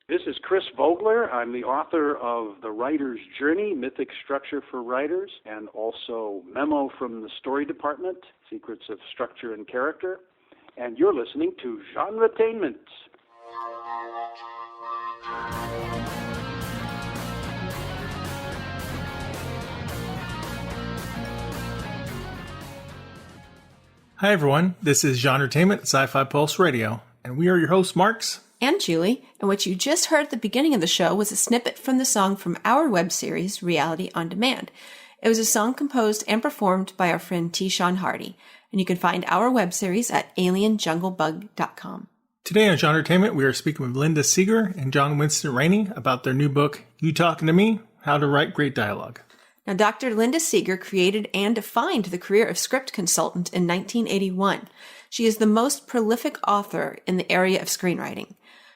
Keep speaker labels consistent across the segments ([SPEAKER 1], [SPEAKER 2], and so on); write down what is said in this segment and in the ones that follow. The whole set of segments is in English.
[SPEAKER 1] This is Chris Vogler. I'm the author of The Writer's Journey, Mythic Structure for Writers, and also Memo from the Story Department, Secrets of Structure and Character. And you're listening to Genretainment.
[SPEAKER 2] Hi everyone, this is Genretainment at Sci-Fi Pulse Radio, and we are your hosts, Marks
[SPEAKER 3] and Julie, and what you just heard at the beginning of the show was a snippet from the song from our web series, Reality on Demand. It was a song composed and performed by our friend T. Sean Hardy, and you can find our web series at alienjunglebug.com.
[SPEAKER 2] Today on Genretainment, we are speaking with Linda Seger and John Winston Rainey about their new book, You Talkin' to Me? How to Write Great Dialogue.
[SPEAKER 3] Now, Dr. Linda Seger created and defined the career of script consultant in 1981. She is the most prolific author in the area of screenwriting.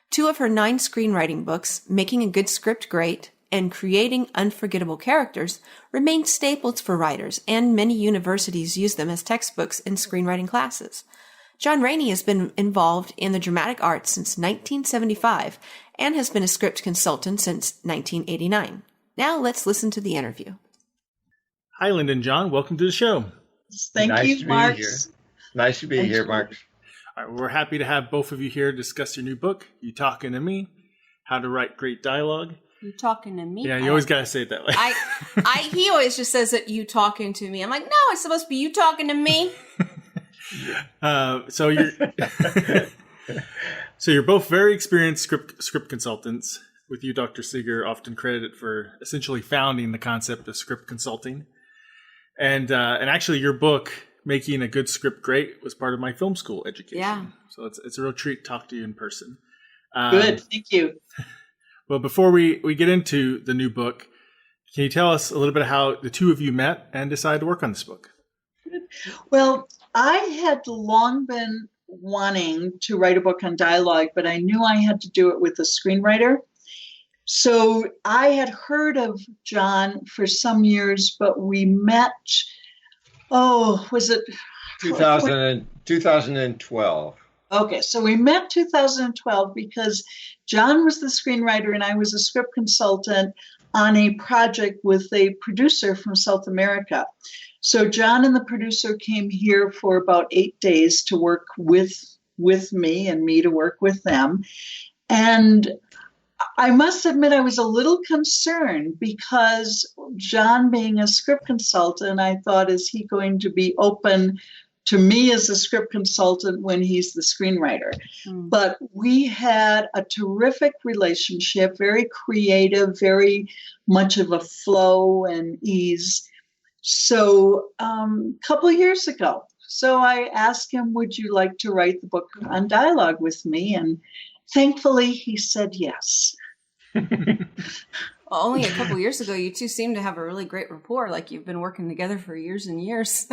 [SPEAKER 3] 2 of her 9 screenwriting books, Making a Good Script Great and Creating Unforgettable Characters, remain staples for writers, and many universities use them as textbooks in screenwriting classes. John Rainey has been involved in the dramatic arts since 1975 and has been a script consultant since 1989. Now let's listen to the interview.
[SPEAKER 2] Hi, Linda and John. Welcome to the show.
[SPEAKER 4] Thank you, Marks.
[SPEAKER 5] Nice to be here, Marks.
[SPEAKER 2] All right, we're happy to have both of you here to discuss your new book, You Talkin' to Me? How to Write Great Dialogue.
[SPEAKER 3] You talking to me?
[SPEAKER 2] Yeah, you always got to say it that way.
[SPEAKER 3] He always just says that you talking to me. I'm like, no, it's supposed to be you talking to me.
[SPEAKER 2] So you're both very experienced script consultants. With you, Dr. Seger, often credited for essentially founding the concept of script consulting. And actually, your book, Making a Good Script Great, was part of my film school education.
[SPEAKER 3] Yeah.
[SPEAKER 2] So it's a real treat to talk to you in person.
[SPEAKER 4] Good, thank you.
[SPEAKER 2] Well, before we get into the new book, can you tell us a little bit how the two of you met and decided to work on this book?
[SPEAKER 4] Well, I had long been wanting to write a book on dialogue, but I knew I had to do it with a screenwriter. So I had heard of John for some years, but we met, was it?
[SPEAKER 5] 2012.
[SPEAKER 4] Okay, so we met 2012 because John was the screenwriter and I was a script consultant on a project with a producer from South America. So John and the producer came here for about 8 days to work with me and me to work with them. And I must admit I was a little concerned because John being a script consultant, I thought, is he going to be open to me as a script consultant when he's the screenwriter? But we had a terrific relationship, very creative, very much of a flow and ease. So a couple of years ago, so I asked him, would you like to write the book on dialogue with me? And thankfully, he said yes.
[SPEAKER 3] Well, only a couple of years ago, you two seem to have a really great rapport, like you've been working together for years and years.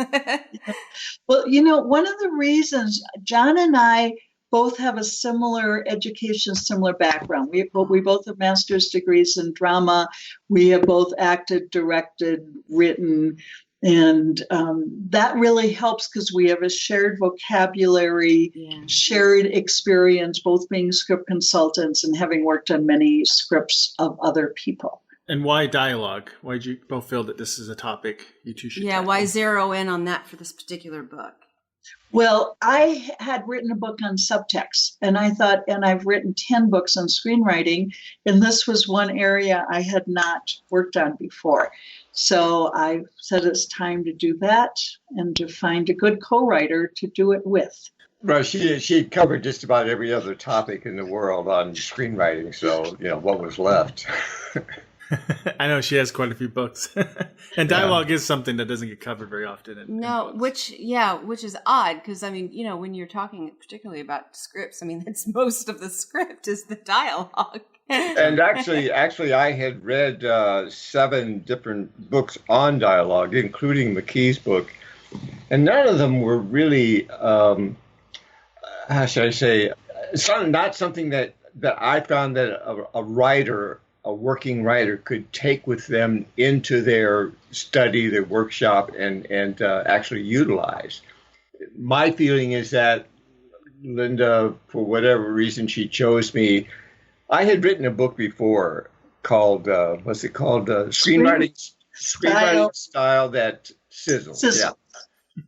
[SPEAKER 4] Well, one of the reasons John and I both have a similar education, similar background. We both have master's degrees in drama. We have both acted, directed, written. And that really helps because we have a shared vocabulary, shared experience, both being script consultants and having worked on many scripts of other people.
[SPEAKER 2] And why dialogue? Why did you both feel that this is a topic you two should tackle?
[SPEAKER 3] Why zero in on that for this particular book?
[SPEAKER 4] Well, I had written a book on subtext, and I thought, and I've written 10 books on screenwriting, and this was one area I had not worked on before. So I said it's time to do that and to find a good co-writer to do it with.
[SPEAKER 5] Well, she covered just about every other topic in the world on screenwriting, so, what was left?
[SPEAKER 2] I know she has quite a few books. And dialogue is something that doesn't get covered very often. In
[SPEAKER 3] which is odd because, when you're talking particularly about scripts, that's most of the script is the dialogue.
[SPEAKER 5] And actually, I had read 7 different books on dialogue, including McKee's book, and none of them were really, how should I say, not something that I found that a writer, a working writer, could take with them into their study, their workshop, and actually utilize. My feeling is that Linda, for whatever reason she chose me, I had written a book before called, what's it called? Screenwriting Style That Sizzles.
[SPEAKER 4] Sizzle.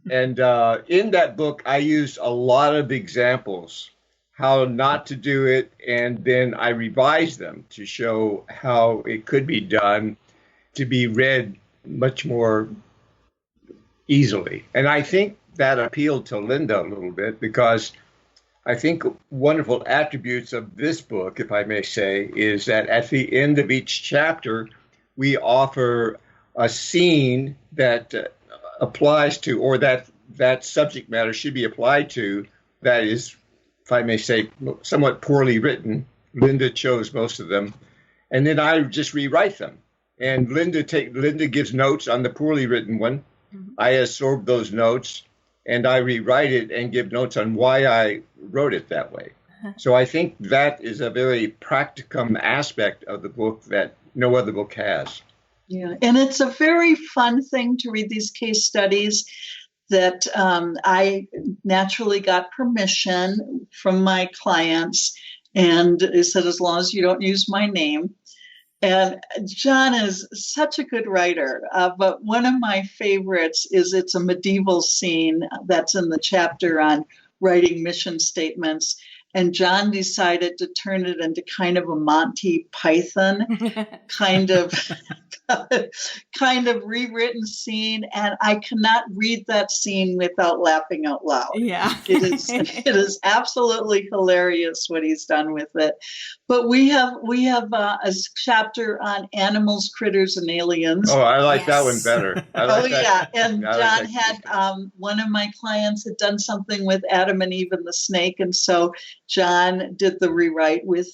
[SPEAKER 5] Yeah. And in that book, I used a lot of examples how not to do it, and then I revised them to show how it could be done to be read much more easily. And I think that appealed to Linda a little bit, because I think wonderful attributes of this book, if I may say, is that at the end of each chapter, we offer a scene that applies to, or that subject matter should be applied to, that is, if I may say, somewhat poorly written. Linda chose most of them, and then I just rewrite them. And Linda gives notes on the poorly written one. Mm-hmm. I absorb those notes, and I rewrite it and give notes on why I wrote it that way. So I think that is a very practicum aspect of the book that no other book has.
[SPEAKER 4] Yeah, and it's a very fun thing to read these case studies that I naturally got permission from my clients, and it said, as long as you don't use my name. And John is such a good writer, but one of my favorites is it's a medieval scene that's in the chapter on writing mission statements. And John decided to turn it into kind of a Monty Python kind of rewritten scene. And I cannot read that scene without laughing out loud.
[SPEAKER 3] Yeah.
[SPEAKER 4] It is absolutely hilarious what he's done with it. But we have a chapter on animals, critters, and aliens.
[SPEAKER 5] Oh, I like that one better.
[SPEAKER 4] And John had one of my clients had done something with Adam and Eve and the snake, and so John did the rewrite with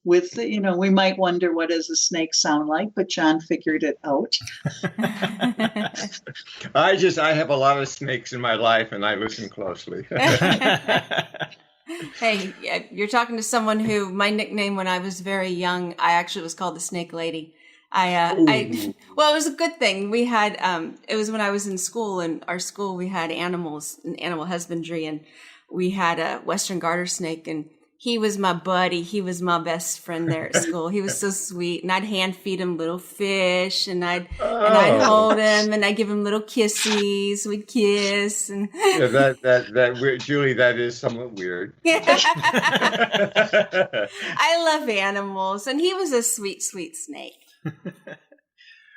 [SPEAKER 4] we might wonder what does a snake sound like, but John figured it out.
[SPEAKER 5] I have a lot of snakes in my life, and I listen closely.
[SPEAKER 3] Hey, you're talking to someone who, my nickname when I was very young, I actually was called the Snake Lady. Well, it was a good thing. We had, it was when I was in school, in our school, we had animals and animal husbandry, and we had a Western garter snake, and he was my buddy. He was my best friend there at school. He was so sweet, and I'd hand feed him little fish, and I'd hold him, and I'd give him little kissies. We'd kiss, and
[SPEAKER 5] yeah, that weird, Julie. That is somewhat weird.
[SPEAKER 3] I love animals, and he was a sweet, sweet snake.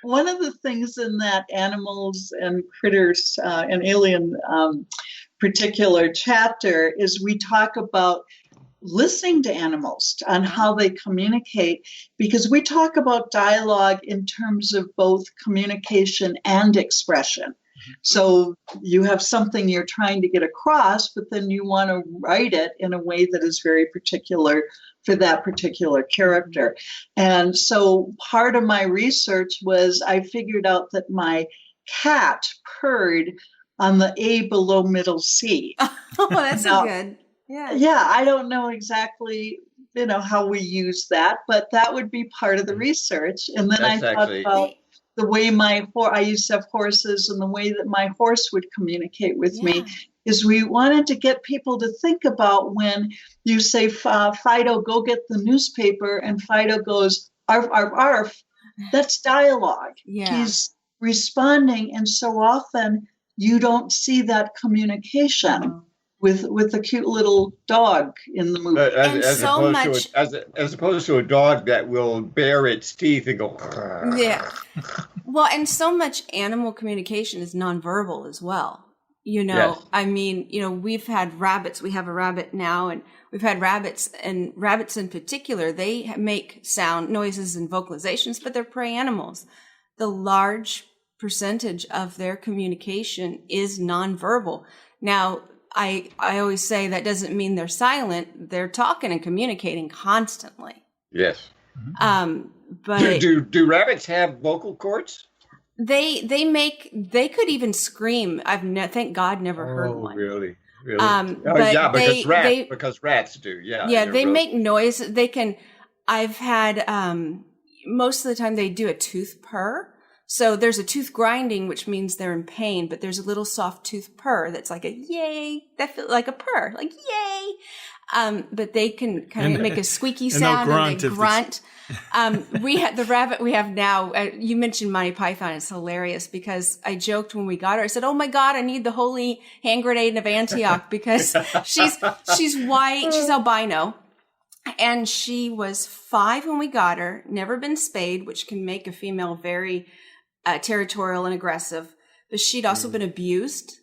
[SPEAKER 4] One of the things in that animals and critters and alien particular chapter is we talk about listening to animals on how they communicate, because we talk about dialogue in terms of both communication and expression. So you have something you're trying to get across, but then you want to write it in a way that is very particular for that particular character. And so part of my research was I figured out that my cat purred on the A below middle C.
[SPEAKER 3] Oh, that's good.
[SPEAKER 4] Yeah, I don't know exactly, how we use that, but that would be part of the research. And then I thought about the way I used to have horses, and the way that my horse would communicate with me is we wanted to get people to think about when you say, Fido, go get the newspaper, and Fido goes, arf, arf, arf. That's dialogue.
[SPEAKER 3] Yeah.
[SPEAKER 4] He's responding, and so often you don't see that communication with the cute little dog in the movie.
[SPEAKER 5] As opposed to a dog that will bare its teeth and go.
[SPEAKER 3] Yeah. Well, and so much animal communication is nonverbal as well.
[SPEAKER 5] Yes.
[SPEAKER 3] I mean, we've had rabbits. We have a rabbit now, and we've had rabbits, and rabbits in particular, they make sound noises and vocalizations, but they're prey animals. The large percentage of their communication is nonverbal. Now, I always say that doesn't mean they're silent. They're talking and communicating constantly.
[SPEAKER 5] Yes.
[SPEAKER 3] But
[SPEAKER 5] do rabbits have vocal cords?
[SPEAKER 3] They could even scream. Thank God never heard one.
[SPEAKER 5] Really?
[SPEAKER 3] But
[SPEAKER 5] because rats do. Yeah.
[SPEAKER 3] Yeah, they make noise. They can. I've had most of the time they do a tooth purr. So there's a tooth grinding, which means they're in pain, but there's a little soft tooth purr that's like a yay. That feels like a purr, like yay. But they can kind of make a squeaky sound and they grunt. We had the rabbit we have now. You mentioned Monty Python. It's hilarious because I joked when we got her. I said, "Oh my God, I need the holy hand grenade of Antioch," because she's white, she's albino, and she was 5 when we got her. Never been spayed, which can make a female very territorial and aggressive. But she'd also been abused.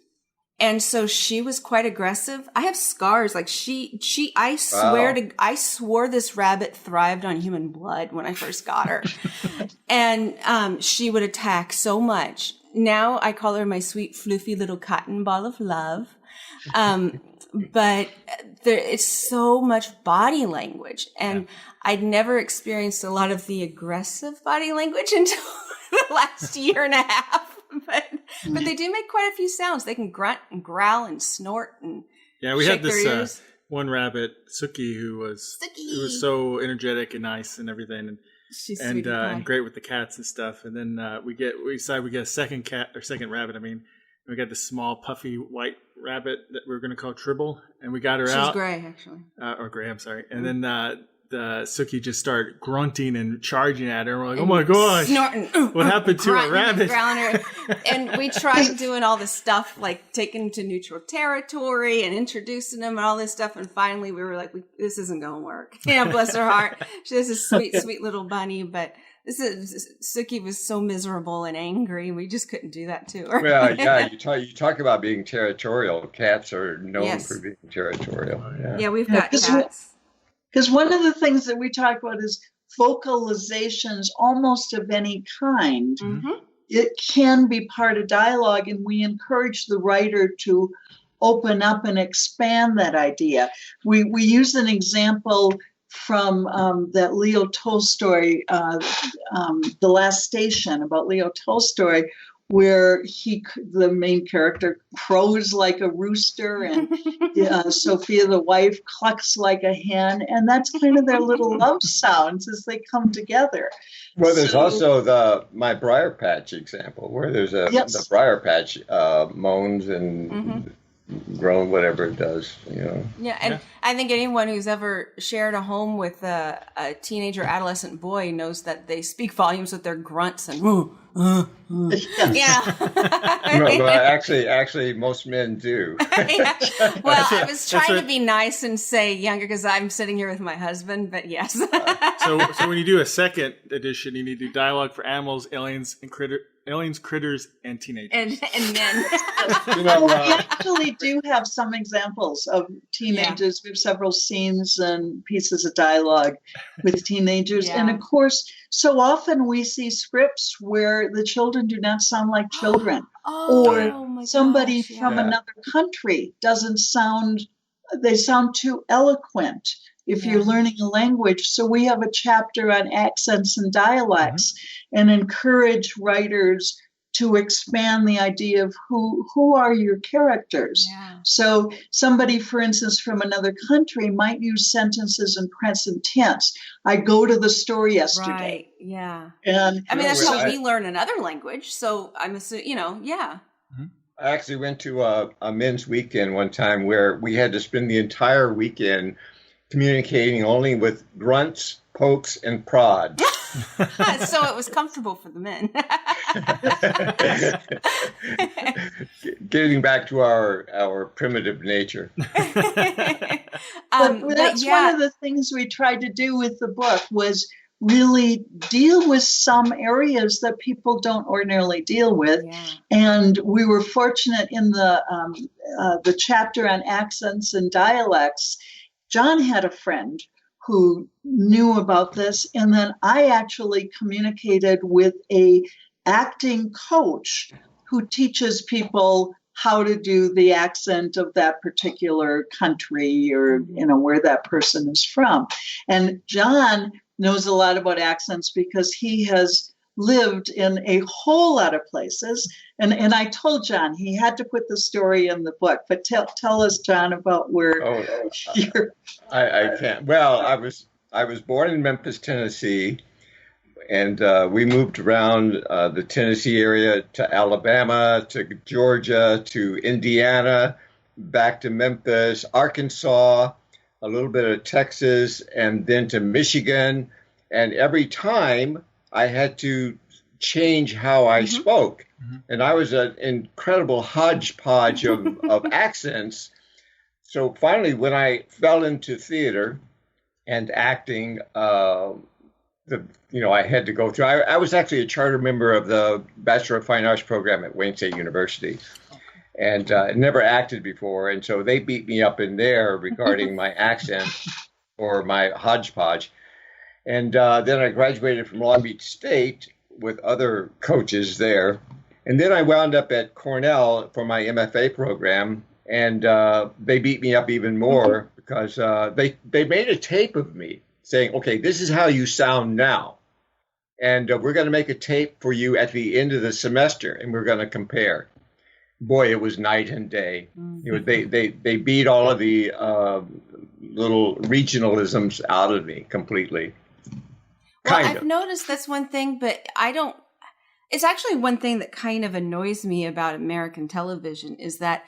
[SPEAKER 3] And so she was quite aggressive. I have scars. Like I swore this rabbit thrived on human blood when I first got her. And, she would attack so much. Now I call her my sweet, floofy little cotton ball of love. But it's so much body language. And I'd never experienced a lot of the aggressive body language until the last year and a half. But they do make quite a few sounds. They can grunt and growl and snort and
[SPEAKER 2] we
[SPEAKER 3] shake
[SPEAKER 2] had this
[SPEAKER 3] their ears.
[SPEAKER 2] One rabbit, Suki, who was so energetic and nice and everything, and
[SPEAKER 3] she's
[SPEAKER 2] and great with the cats and stuff. And then we decided we get a second rabbit. I mean, we got this small puffy white rabbit that we were going to call Tribble, and we got her out.
[SPEAKER 3] She's gray, actually.
[SPEAKER 2] Or gray, I'm sorry. And then the Suki just started grunting and charging at her. And we're like, oh my gosh,
[SPEAKER 3] snorting.
[SPEAKER 2] What happened to our rabbit?
[SPEAKER 3] And we tried doing all this stuff, like taking them to neutral territory and introducing them and all this stuff. And finally we were like, this isn't going to work. Bless her heart. She's a sweet, sweet little bunny, but Suki was so miserable and angry. We just couldn't do that to her.
[SPEAKER 5] Well, you talk about being territorial. Cats are known for being territorial.
[SPEAKER 3] Yeah, we've got cats.
[SPEAKER 4] Because one of the things that we talk about is vocalizations almost of any kind.
[SPEAKER 3] Mm-hmm.
[SPEAKER 4] It can be part of dialogue, and we encourage the writer to open up and expand that idea. We use an example from that Leo Tolstoy, The Last Station, about Leo Tolstoy, where the main character crows like a rooster and Sophia, the wife, clucks like a hen. And that's kind of their little love sounds as they come together.
[SPEAKER 5] Well, there's also my Briar Patch example, where there's the Briar Patch moans and groan, whatever it does.
[SPEAKER 3] Yeah, and I think anyone who's ever shared a home with a teenager, adolescent boy knows that they speak volumes with their grunts and yeah.
[SPEAKER 5] No, actually, most men do.
[SPEAKER 3] Well, I was trying to be nice and say younger because I'm sitting here with my husband, but yes.
[SPEAKER 2] So when you do a second edition, you need to do dialogue for animals, aliens, and critters, and teenagers.
[SPEAKER 3] And men.
[SPEAKER 4] We actually do have some examples of teenagers. We have several scenes and pieces of dialogue with teenagers. Yeah. And of course, so often we see scripts where the children do not sound like children. Somebody from another country they sound too eloquent if you're learning a language. So we have a chapter on accents and dialects and encourage writers to expand the idea of who are your characters. Yeah. So somebody, for instance, from another country might use sentences in present tense. I go to the store yesterday.
[SPEAKER 3] Right. Yeah.
[SPEAKER 4] And
[SPEAKER 3] I mean, that's how we learn another language. So I'm assuming,
[SPEAKER 5] I actually went to a men's weekend one time where we had to spend the entire weekend communicating only with grunts, pokes, and prod.
[SPEAKER 3] So it was comfortable for the men.
[SPEAKER 5] Getting back to our primitive nature.
[SPEAKER 4] But that's one of the things we tried to do with the book was really deal with some areas that people don't ordinarily deal with. Yeah. And we were fortunate in the chapter on accents and dialects. John had a friend who knew about this, and then I actually communicated with a acting coach who teaches people how to do the accent of that particular country or where that person is from. And John knows a lot about accents because he has lived in a whole lot of places. And I told John he had to put the story in the book. But tell us, John, about where you're.
[SPEAKER 5] I can't. Well, I was born in Memphis, Tennessee, and we moved around the Tennessee area to Alabama, to Georgia, to Indiana, back to Memphis, Arkansas, a little bit of Texas, and then to Michigan. And every time I had to change how I spoke. And I was an incredible hodgepodge of accents. So finally, when I fell into theater and acting, I had to go through. I was actually a charter member of the Bachelor of Fine Arts program at Wayne State University, and never acted before. And so they beat me up in there regarding my accent or my hodgepodge. And then I graduated from Long Beach State with other coaches there. And then I wound up at Cornell for my MFA program, and they beat me up even more because they made a tape of me saying, okay, this is how you sound now. And we're going to make a tape for you at the end of the semester, and we're going to compare. Boy, it was night and day. They beat all of the little regionalisms out of me completely.
[SPEAKER 3] Well, I've noticed that's one thing, but it's actually one thing that kind of annoys me about American television is that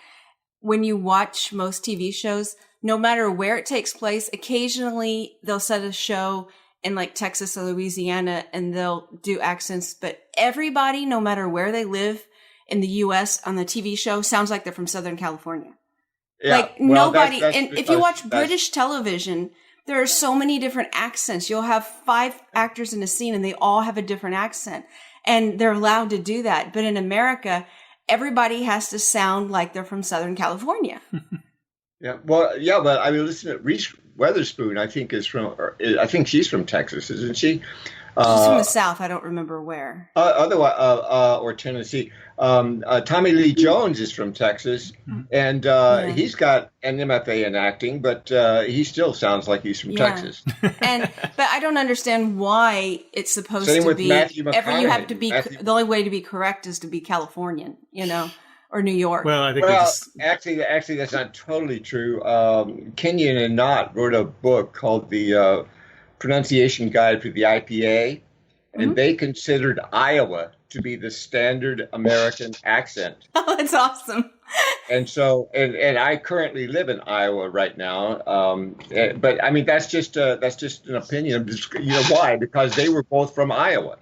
[SPEAKER 3] when you watch most TV shows, no matter where it takes place, occasionally they'll set a show in like Texas or Louisiana and they'll do accents, but everybody, no matter where they live in the US on the TV show, sounds like they're from Southern California.
[SPEAKER 5] Yeah,
[SPEAKER 3] like nobody, and if you watch British television, there are so many different accents. You'll have 5 actors in a scene and they all have a different accent and they're allowed to do that. But in America, everybody has to sound like they're from Southern California.
[SPEAKER 5] But I mean, listen to Reese Witherspoon. I think she's from Texas, isn't she?
[SPEAKER 3] She's from the South. I don't remember where.
[SPEAKER 5] Otherwise, or Tennessee. Tommy Lee Jones is from Texas, and he's got an MFA in acting, but he still sounds like he's from Texas.
[SPEAKER 3] But I don't understand why it's supposed
[SPEAKER 5] Same
[SPEAKER 3] to
[SPEAKER 5] with
[SPEAKER 3] be.
[SPEAKER 5] Matthew
[SPEAKER 3] You have to be. The only way to be correct is to be Californian, or New York.
[SPEAKER 2] Well, I think
[SPEAKER 5] actually, that's not totally true. Kenyon and Knott wrote a book called The Pronunciation Guide for the IPA, and they considered Iowa to be the standard American accent.
[SPEAKER 3] Oh, that's awesome.
[SPEAKER 5] And so, and I currently live in Iowa right now. But I mean, that's just an opinion. You know why? Because they were both from Iowa.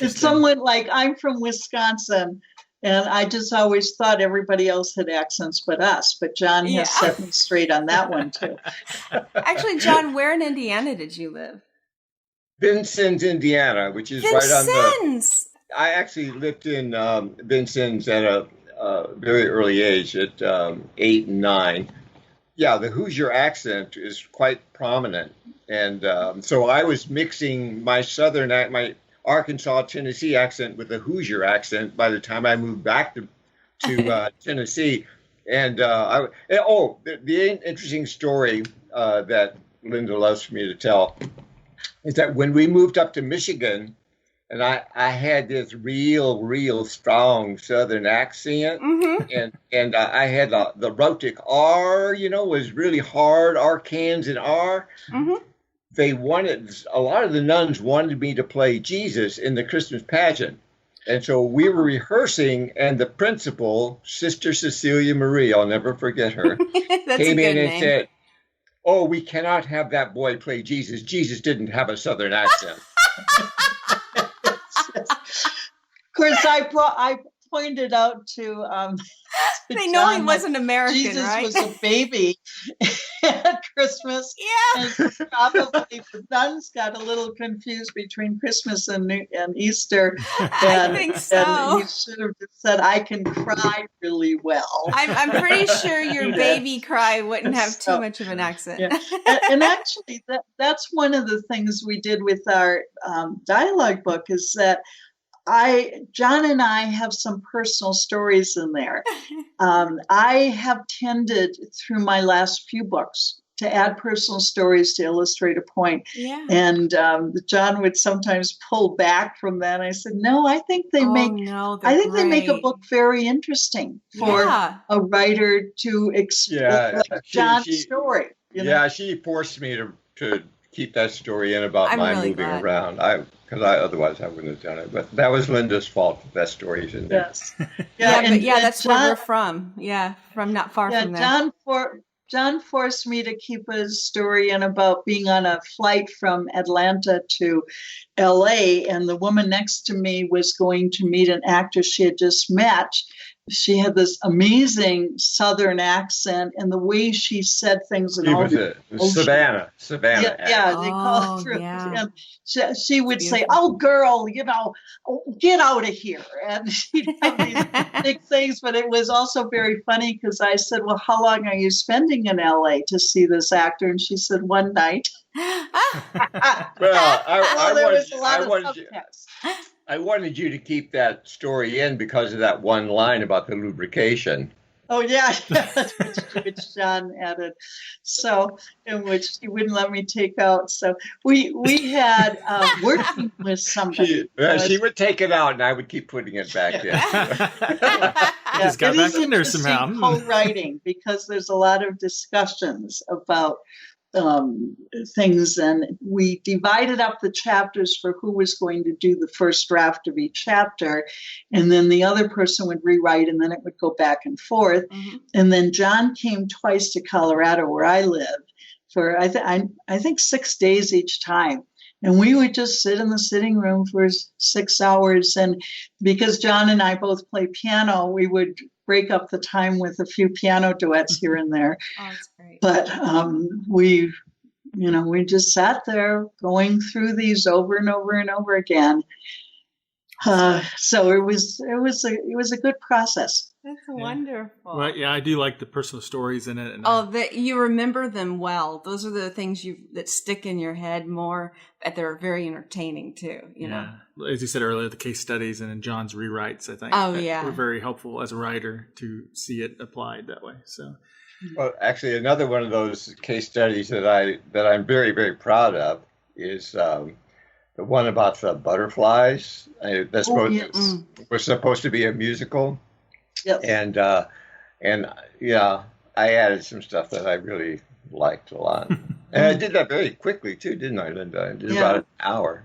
[SPEAKER 4] It's somewhat like I'm from Wisconsin, and I just always thought everybody else had accents but us. But John has set me straight on that one too.
[SPEAKER 3] Actually, John, where in Indiana did you live?
[SPEAKER 5] Vincennes, Indiana, which is right on the. I actually lived in Vincennes at a very early age, at 8 and 9. Yeah, the Hoosier accent is quite prominent, and so I was mixing my my Arkansas, Tennessee accent with a Hoosier accent by the time I moved back to Tennessee. And the interesting story that Linda loves for me to tell is that when we moved up to Michigan, and I had this real strong Southern accent, and I had the rhotic R, was really hard, Arcans and R. A lot of the nuns wanted me to play Jesus in the Christmas pageant. And so we were rehearsing, and the principal, Sister Cecilia Marie, I'll never forget her, came in and said, "Oh, we cannot have that boy play Jesus. Jesus didn't have a Southern accent."
[SPEAKER 4] Of course, I pointed out to
[SPEAKER 3] they know he wasn't American,
[SPEAKER 4] Jesus
[SPEAKER 3] right?
[SPEAKER 4] was a baby at Christmas.
[SPEAKER 3] Yeah.
[SPEAKER 4] And probably the nuns got a little confused between Christmas and Easter.
[SPEAKER 3] I think so.
[SPEAKER 4] And he should have just said, "I can cry really well."
[SPEAKER 3] I'm pretty sure your baby cry wouldn't have too much of an accent.
[SPEAKER 4] Yeah. And actually, that's one of the things we did with our dialogue book is that John and I have some personal stories in there. I have tended through my last few books to add personal stories to illustrate a point. Yeah. And John would sometimes pull back from that. I said, "No, I think they make they make a book very interesting for a writer to explore John's story."
[SPEAKER 5] Yeah, she forced me to keep that story in about
[SPEAKER 3] I'm
[SPEAKER 5] my
[SPEAKER 3] really
[SPEAKER 5] moving
[SPEAKER 3] glad.
[SPEAKER 5] around. Otherwise I wouldn't have done it. But that was Linda's fault. That story's in there.
[SPEAKER 4] Yes.
[SPEAKER 3] But that's where
[SPEAKER 4] John,
[SPEAKER 3] we're from. Yeah, from not far
[SPEAKER 4] yeah,
[SPEAKER 3] from there.
[SPEAKER 4] John forced me to keep a story in about being on a flight from Atlanta to LA, and the woman next to me was going to meet an actor she had just met. She had this amazing Southern accent, and the way she said things and
[SPEAKER 5] She
[SPEAKER 4] all
[SPEAKER 5] was a Savannah.
[SPEAKER 4] yeah, they call
[SPEAKER 3] Oh,
[SPEAKER 4] it through.
[SPEAKER 3] yeah.
[SPEAKER 4] And she would say,
[SPEAKER 3] beautiful.
[SPEAKER 4] "Oh, girl, get out of here," and she'd have these big things. But it was also very funny because I said, "Well, how long are you spending in LA to see this actor?" And she said, "One night."
[SPEAKER 5] Well,
[SPEAKER 4] There was a lot of subtext.
[SPEAKER 5] I wanted you to keep that story in because of that one line about the lubrication.
[SPEAKER 4] Oh yeah, which John added. So, in which he wouldn't let me take out. So we had working with somebody.
[SPEAKER 5] She would take it out, and I would keep putting it back in.
[SPEAKER 2] Just got back in there somehow.
[SPEAKER 4] Co-writing, because there's a lot of discussions about things, and we divided up the chapters for who was going to do the first draft of each chapter, and then the other person would rewrite, and then it would go back and forth. Mm-hmm. And then John came twice to Colorado, where I live, for I think 6 days each time. And we would just sit in the sitting room for 6 hours. And because John and I both play piano, we would break up the time with a few piano duets here and there.
[SPEAKER 3] Oh, that's great.
[SPEAKER 4] But we just sat there going through these over and over and over again. So it was a good process.
[SPEAKER 3] That's wonderful.
[SPEAKER 2] Well, yeah, I do like the personal stories in it. And
[SPEAKER 3] that you remember them well. Those are the things that stick in your head more, but they're very entertaining too. You know,
[SPEAKER 2] as you said earlier, the case studies and in John's rewrites, I think, were very helpful as a writer to see it applied that way. So,
[SPEAKER 5] well, actually, another one of those case studies that I'm very, very proud of is the one about the butterflies. Was supposed to be a musical. Yep. And I added some stuff that I really liked a lot. And I did that very quickly too, didn't I, Linda? I did about an hour.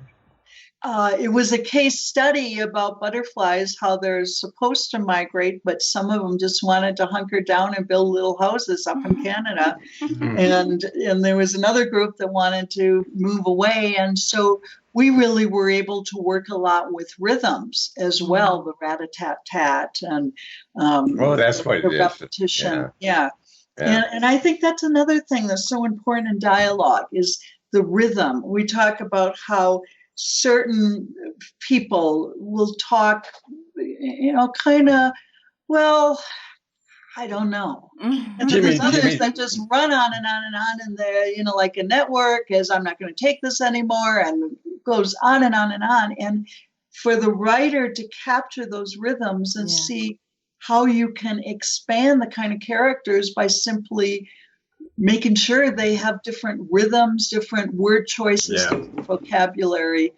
[SPEAKER 4] It was a case study about butterflies, how they're supposed to migrate, but some of them just wanted to hunker down and build little houses up in Canada. And there was another group that wanted to move away. And so we really were able to work a lot with rhythms as well, the rat-a-tat-tat and
[SPEAKER 5] that's what
[SPEAKER 4] the
[SPEAKER 5] it
[SPEAKER 4] repetition. Yeah. And I think that's another thing that's so important in dialogue is the rhythm. We talk about how certain people will talk, kind of, well, I don't know. And then there's others that just run on and on and on, and they're, like a network is, I'm not going to take this anymore, and it goes on and on and on. And for the writer to capture those rhythms and see how you can expand the kind of characters by simply making sure they have different rhythms, different word choices, different vocabulary.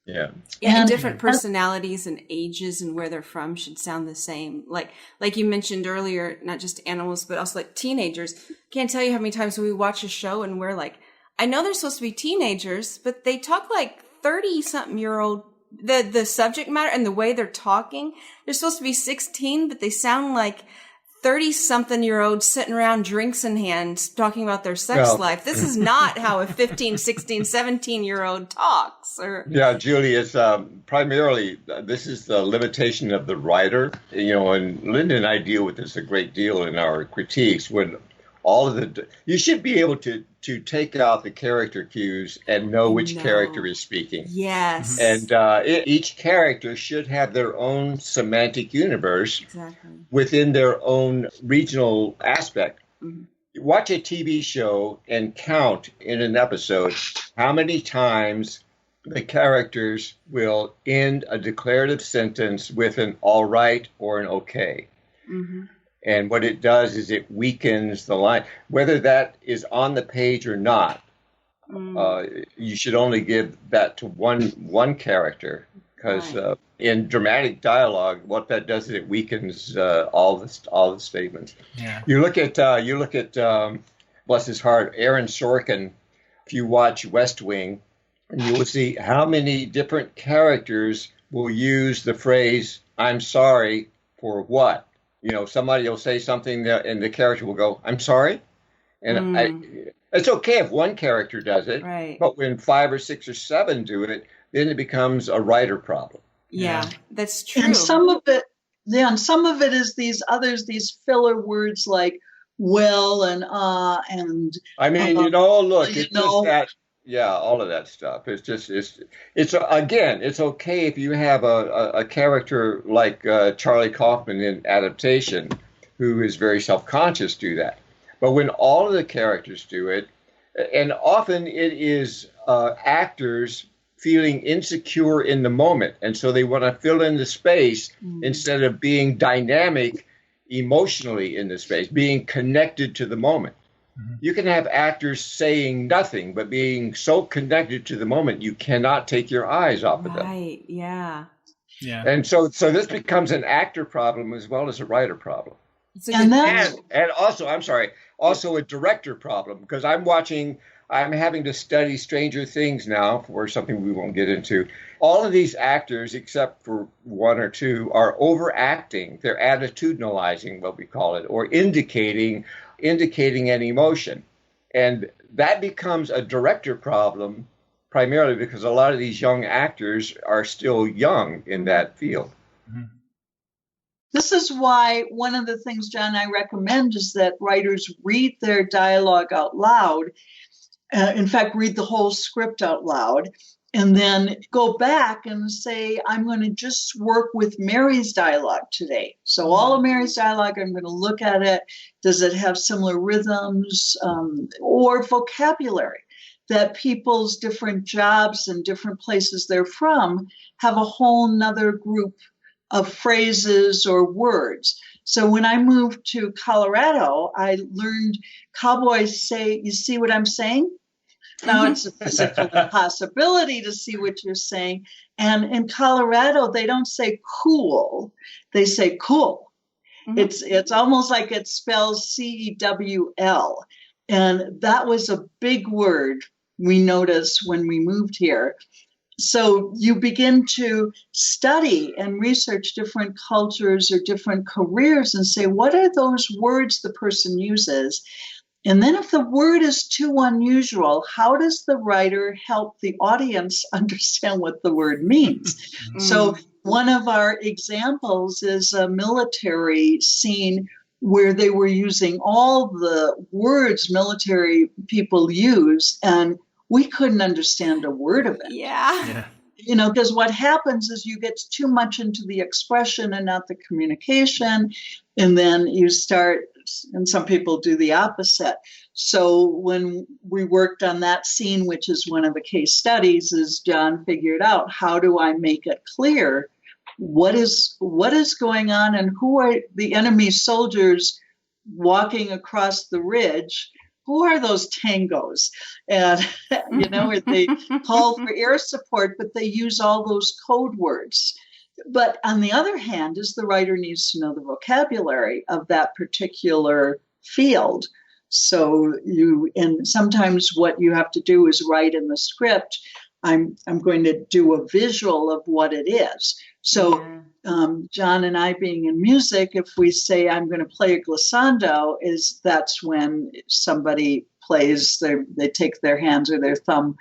[SPEAKER 3] Yeah, and different personalities and ages and where they're from should sound the same. Like you mentioned earlier, not just animals, but also like teenagers. Can't tell you how many times we watch a show and we're like, I know they're supposed to be teenagers, but they talk like 30-something-year-old. The subject matter and the way they're talking, they're supposed to be 16, but they sound like 30-something-year-olds sitting around, drinks in hand, talking about their sex life. This is not how a 15, 16, 17-year-old talks.
[SPEAKER 5] Yeah, Julie, it's primarily, this is the limitation of the writer. And Linda and I deal with this a great deal in our critiques when you should be able to take out the character cues and know which character is speaking.
[SPEAKER 3] Yes.
[SPEAKER 5] And each character should have their own semantic universe within their own regional aspect. Mm-hmm. Watch a TV show and count in an episode how many times the characters will end a declarative sentence with an all right or an okay. Mm-hmm. And what it does is it weakens the line. Whether that is on the page or not, you should only give that to one character, because in dramatic dialogue, what that does is it weakens all the statements. Yeah. You look at bless his heart, Aaron Sorkin if you watch West Wing, and you will see how many different characters will use the phrase, I'm sorry for what? Somebody will say something and the character will go, I'm sorry? And it's okay if one character does it,
[SPEAKER 3] right.
[SPEAKER 5] But when 5 or 6 or 7 do it, then it becomes a writer problem.
[SPEAKER 3] Yeah, that's true.
[SPEAKER 4] And some of it is these filler words like well and
[SPEAKER 5] I mean, look, it's just that, all of that stuff. It's okay if you have a character like Charlie Kaufman in Adaptation, who is very self-conscious, do that. But when all of the characters do it, and often it is actors feeling insecure in the moment, and so they want to fill in the space instead of being dynamic emotionally in the space, being connected to the moment. You can have actors saying nothing, but being so connected to the moment, you cannot take your eyes off of them.
[SPEAKER 3] Right, yeah.
[SPEAKER 5] And so this becomes an actor problem as well as a writer problem.
[SPEAKER 4] And
[SPEAKER 5] also a director problem, because I'm having to study Stranger Things now for something we won't get into. All of these actors, except for 1 or 2, are overacting. They're attitudinalizing, what we call it, or indicating an emotion. And that becomes a director problem, primarily because a lot of these young actors are still young in that field.
[SPEAKER 2] Mm-hmm.
[SPEAKER 4] This is why one of the things, John, I recommend is that writers read their dialogue out loud. In fact, read the whole script out loud, and then go back and say, I'm going to just work with Mary's dialogue today. So all of Mary's dialogue, I'm going to look at it. Does it have similar rhythms or vocabulary that people's different jobs and different places they're from have a whole nother group of phrases or words. So when I moved to Colorado, I learned cowboys say, you see what I'm saying? Now it's a physical impossibility to see what you're saying. And in Colorado, they don't say cool, they say cool. Mm-hmm. It's almost like it spells C-E-W-L. And that was a big word we noticed when we moved here. So you begin to study and research different cultures or different careers and say, what are those words the person uses? And then if the word is too unusual, how does the writer help the audience understand what the word means? So one of our examples is a military scene where they were using all the words military people use, and we couldn't understand a word of it.
[SPEAKER 3] Yeah.
[SPEAKER 4] Because what happens is you get too much into the expression and not the communication, and then you start, and some people do the opposite. So when we worked on that scene, which is one of the case studies, is John figured out, how do I make it clear what is going on and who are the enemy soldiers walking across the ridge? Who are those tangos? And, they call for air support, but they use all those code words. But on the other hand, is the writer needs to know the vocabulary of that particular field. So and sometimes what you have to do is write in the script, I'm going to do a visual of what it is. So John and I being in music, if we say I'm going to play a glissando, that's when somebody plays, they take their hands or their thumb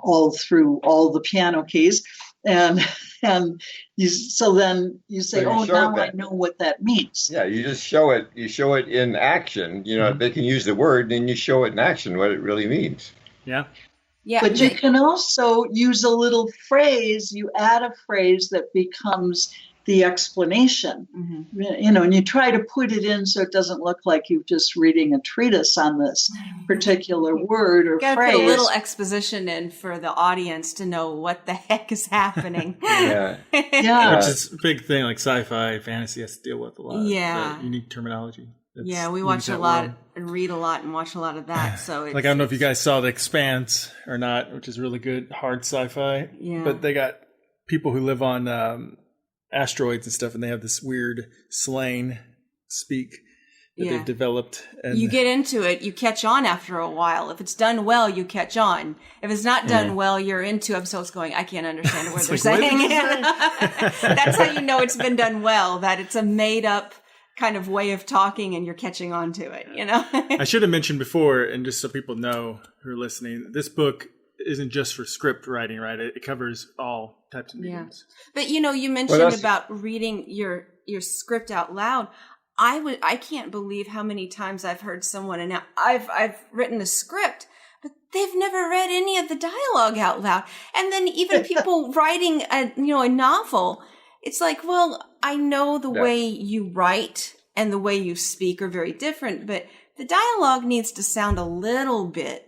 [SPEAKER 4] all through all the piano keys. And then you say, now I know what that means.
[SPEAKER 5] Yeah, you just show it. You show it in action. They can use the word, and you show it in action what it really means.
[SPEAKER 2] Yeah.
[SPEAKER 3] Yeah.
[SPEAKER 4] But you can also use a little phrase. You add a phrase that becomes the explanation. Mm-hmm. And you try to put it in so it doesn't look like you're just reading a treatise on this particular word or
[SPEAKER 3] phrase.
[SPEAKER 4] Put
[SPEAKER 3] a little exposition in for the audience to know what the heck is happening.
[SPEAKER 4] Yeah.
[SPEAKER 2] Which is a big thing, like sci-fi, fantasy has to deal with a lot
[SPEAKER 3] of
[SPEAKER 2] unique terminology.
[SPEAKER 3] We watch a lot and read a lot and watch a lot of that. So
[SPEAKER 2] I don't know if you guys saw The Expanse or not, which is really good, hard sci-fi.
[SPEAKER 3] Yeah.
[SPEAKER 2] But they got people who live on asteroids and stuff, and they have this weird slang speak they've developed. And
[SPEAKER 3] you get into it, you catch on after a while. If it's done well, you catch on. If it's not done well, you're into episodes going, I can't understand what they're saying. That's how you know it's been done well, that it's a made up kind of way of talking and you're catching on to it, you know?
[SPEAKER 2] I should have mentioned before, and just so people know who are listening, this book isn't just for script writing, right? It covers all types of mediums.
[SPEAKER 3] But you mentioned about reading your script out loud. I can't believe how many times I've heard someone, and I've written a script, but they've never read any of the dialogue out loud. And then even people writing a novel, it's like, well, I know the way you write and the way you speak are very different, but the dialogue needs to sound a little bit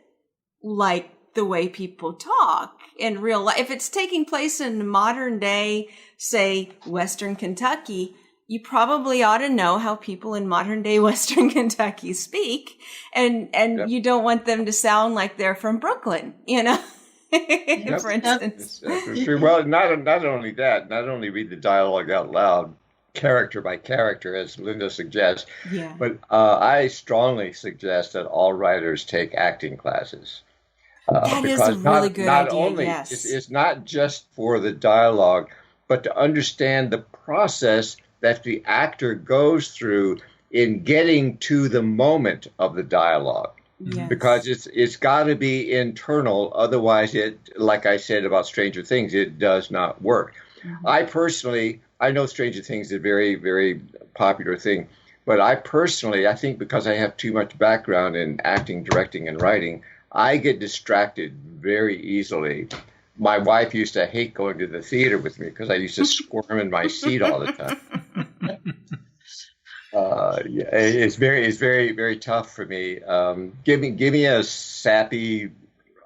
[SPEAKER 3] like the way people talk in real life. If it's taking place in modern day, say, Western Kentucky, you probably ought to know how people in modern day Western Kentucky speak. And you don't want them to sound like they're from Brooklyn, for instance.
[SPEAKER 5] Well, not only that, not only read the dialogue out loud, character by character, as Linda suggests, but I strongly suggest that all writers take acting classes.
[SPEAKER 3] That is a really good idea.
[SPEAKER 5] Only,
[SPEAKER 3] yes.
[SPEAKER 5] It's not just for the dialogue, but to understand the process that the actor goes through in getting to the moment of the dialogue.
[SPEAKER 3] Yes.
[SPEAKER 5] Because it's got to be internal. Otherwise, like I said about Stranger Things, it does not work. Mm-hmm. I know Stranger Things is a very, very popular thing. But I think because I have too much background in acting, directing, and writing, I get distracted very easily. My wife used to hate going to the theater with me because I used to squirm in my seat all the time. It's very, very tough for me. Give me a sappy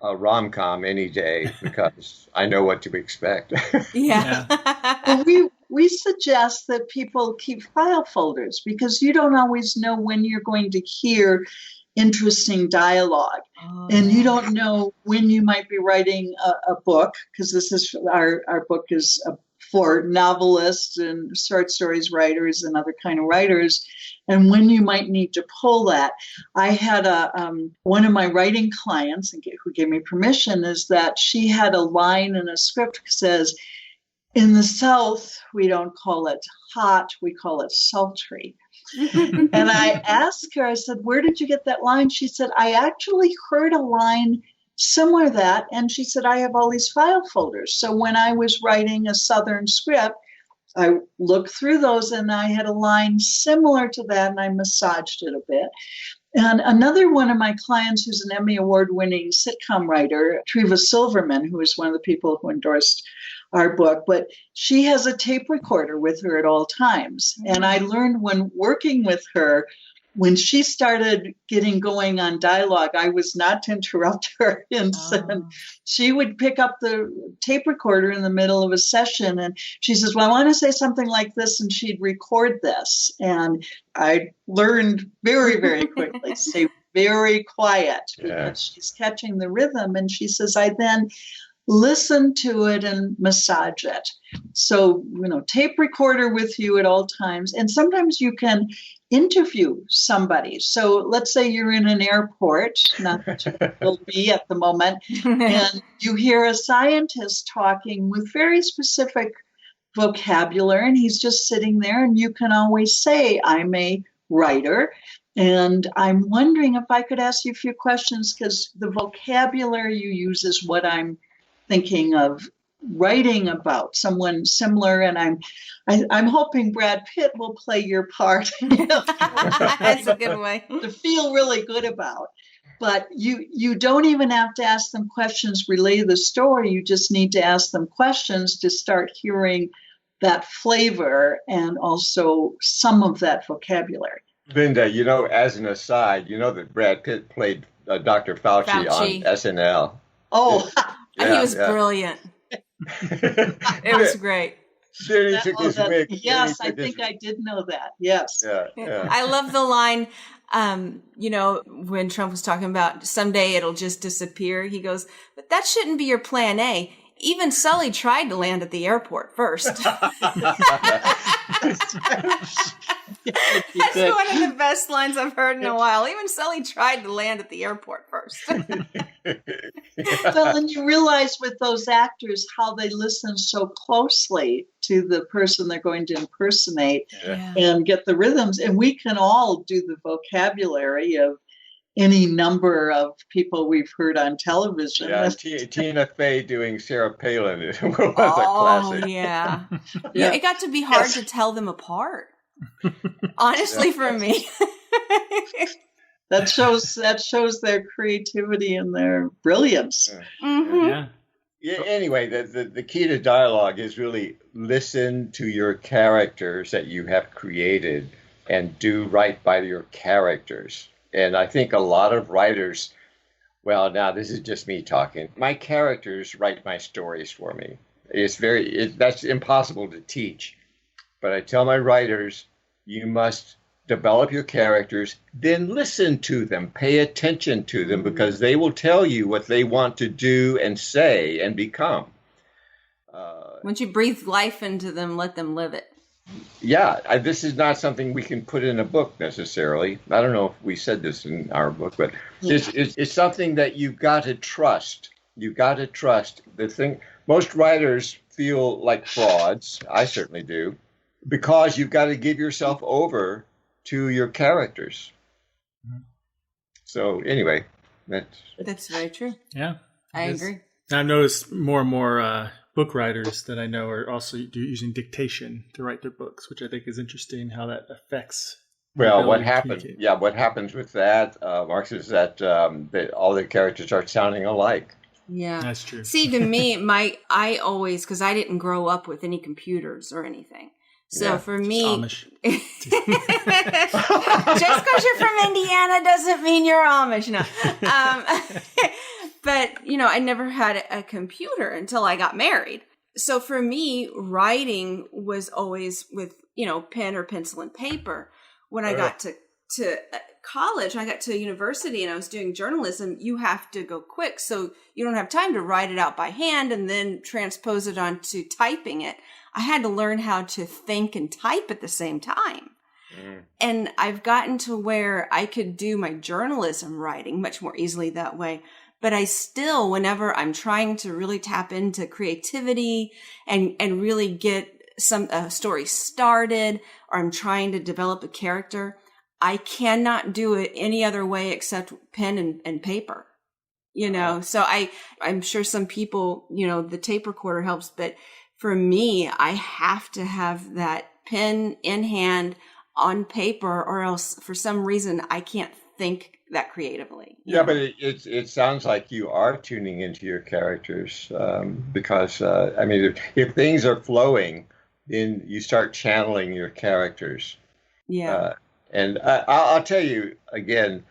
[SPEAKER 5] rom-com any day because I know what to expect.
[SPEAKER 4] Well, we suggest that people keep file folders because you don't always know when you're going to hear interesting dialogue. And you don't know when you might be writing a book, because this is our book is for novelists and short stories writers and other kind of writers, and when you might need to pull that. I had one of my writing clients who gave me permission is that she had a line in a script that says, in the South, we don't call it hot, we call it sultry. And I asked her, I said, where did you get that line? She said, I actually heard a line similar to that. And she said, I have all these file folders. So when I was writing a Southern script, I looked through those and I had a line similar to that and I massaged it a bit. And another one of my clients who's an Emmy Award-winning sitcom writer, Treva Silverman, who is one of the people who endorsed our book, but she has a tape recorder with her at all times. And I learned when working with her, when she started getting going on dialogue, I was not to interrupt her. And she would pick up the tape recorder in the middle of a session. And she says, well, I want to say something like this. And she'd record this. And I learned very, very quickly to stay very quiet because she's catching the rhythm. And she says, I then listen to it and massage it. So, tape recorder with you at all times. And sometimes you can interview somebody. So let's say you're in an airport, not that you'll be at the moment, and you hear a scientist talking with very specific vocabulary, and he's just sitting there, and you can always say, I'm a writer, and I'm wondering if I could ask you a few questions, because the vocabulary you use is what I'm thinking of writing about, someone similar, and I'm hoping Brad Pitt will play your part.
[SPEAKER 3] That's a good way
[SPEAKER 4] to feel really good about. But you don't even have to ask them questions relay the story. You just need to ask them questions to start hearing that flavor and also some of that vocabulary.
[SPEAKER 5] Linda, as an aside, that Brad Pitt played Dr. Fauci on SNL.
[SPEAKER 4] Oh,
[SPEAKER 3] he was brilliant. It was great.
[SPEAKER 5] Then he took his wig.
[SPEAKER 4] Yes, I think I did know that. Yes.
[SPEAKER 5] Yeah.
[SPEAKER 3] I love the line, when Trump was talking about someday it'll just disappear. He goes, but that shouldn't be your plan A. Even Sully tried to land at the airport first. That's one of the best lines I've heard in a while. Even Sully tried to land at the airport first.
[SPEAKER 4] Well, and you realize with those actors how they listen so closely to the person they're going to impersonate and get the rhythms. And we can all do the vocabulary of any number of people we've heard on television.
[SPEAKER 5] Yeah, Tina Fey doing Sarah Palin was a classic.
[SPEAKER 3] Yeah. Yeah, it got to be hard to tell them apart. Honestly, for me.
[SPEAKER 4] That shows their creativity and their brilliance.
[SPEAKER 5] Yeah. Anyway, the key to dialogue is really listen to your characters that you have created and do right by your characters. And I think a lot of writers, well, now this is just me talking. My characters write my stories for me. That's impossible to teach. But I tell my writers, you must develop your characters, then listen to them, pay attention to them, because they will tell you what they want to do and say and become.
[SPEAKER 3] Once you breathe life into them, let them live it.
[SPEAKER 5] Yeah, this is not something we can put in a book necessarily. I don't know if we said this in our book, but it's something that you've got to trust. You've got to trust. The thing, most writers feel like frauds. I certainly do, because you've got to give yourself over to your characters. So anyway,
[SPEAKER 3] that's very true.
[SPEAKER 2] Yeah,
[SPEAKER 3] I agree.
[SPEAKER 2] I've noticed more and more book writers that I know are also using dictation to write their books, which I think is interesting how that affects.
[SPEAKER 5] Well, what happens? Yeah, what happens with that, Marx, is that all the characters start sounding alike.
[SPEAKER 3] Yeah,
[SPEAKER 2] that's true.
[SPEAKER 3] See, to me, I always, because I didn't grow up with any computers or anything. So for me,
[SPEAKER 2] Amish.
[SPEAKER 3] Just because you're from Indiana doesn't mean you're Amish. No. But, I never had a computer until I got married. So for me, writing was always with, pen or pencil and paper. When I got to college, I got to university and I was doing journalism, you have to go quick. So you don't have time to write it out by hand and then transpose it onto typing it. I had to learn how to think and type at the same time. And I've gotten to where I could do my journalism writing much more easily that way. But I still, whenever I'm trying to really tap into creativity and really get a story started, or I'm trying to develop a character, I cannot do it any other way except pen and paper. So I'm sure some people, the tape recorder helps, but for me, I have to have that pen in hand on paper, or else for some reason I can't think that creatively.
[SPEAKER 5] Yeah, but it sounds like you are tuning into your characters because, if things are flowing, then you start channeling your characters.
[SPEAKER 3] Yeah.
[SPEAKER 5] And I'll tell you again,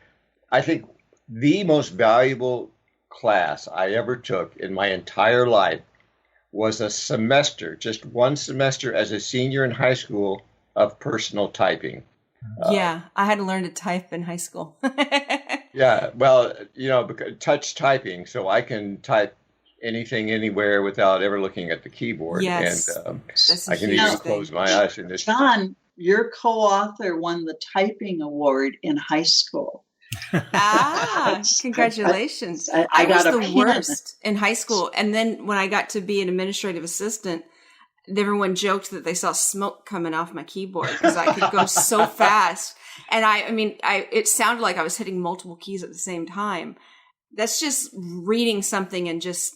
[SPEAKER 5] I think the most valuable class I ever took in my entire life was a semester, just one semester as a senior in high school of personal typing.
[SPEAKER 3] I had to learn to type in high school.
[SPEAKER 5] Yeah, well, because touch typing, so I can type anything anywhere without ever looking at the keyboard.
[SPEAKER 3] Yes.
[SPEAKER 5] And I can even close my eyes. And
[SPEAKER 4] John, your co-author won the typing award in high school.
[SPEAKER 3] Congratulations.
[SPEAKER 4] I
[SPEAKER 3] was the worst in high school. And then when I got to be an administrative assistant, everyone joked that they saw smoke coming off my keyboard because I could go so fast. And it sounded like I was hitting multiple keys at the same time. That's just reading something and just